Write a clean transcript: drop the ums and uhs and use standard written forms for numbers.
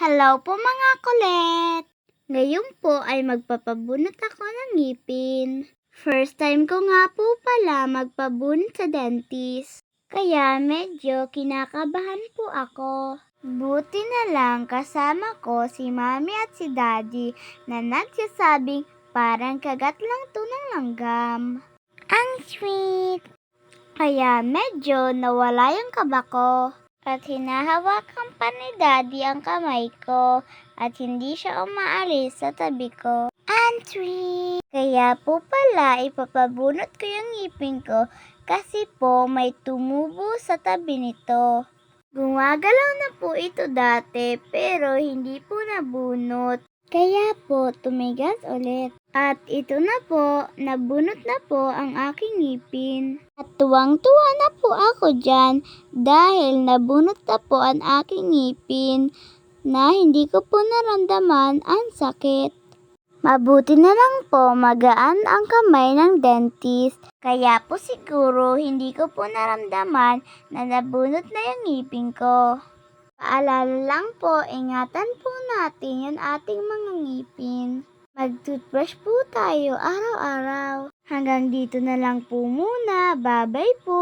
Hello po mga kulit! Ngayon po ay magpapabunot ako ng ngipin. First time ko nga po pala magpabunot sa dentist. Kaya medyo kinakabahan po ako. Buti na lang kasama ko si Mami at si Daddy na nagsasabing parang kagat lang to ng langgam. Ang sweet! Kaya medyo nawala yung kaba ko. At hinahawakan pa ni Daddy ang kamay ko at hindi siya umaalis sa tabi ko. Ang sweet! Kaya po pala ipapabunot ko yung ngipin ko kasi po may tumubo sa tabi nito. Gumagalaw na po ito dati pero hindi po nabunot. Kaya po tumigas ulit. At ito na po, nabunot na po ang aking ngipin. At tuwang-tuwa na po ako dyan dahil nabunot na po ang aking ngipin na hindi ko po naramdaman ang sakit. Mabuti na lang po magaan ang kamay ng dentist. Kaya po siguro hindi ko po naramdaman na nabunot na yung ngipin ko. Paalala lang po, ingatan po natin yung ating mga ngipin. Mag-toothbrush po tayo araw-araw. Hanggang dito na lang po muna. Bye-bye po!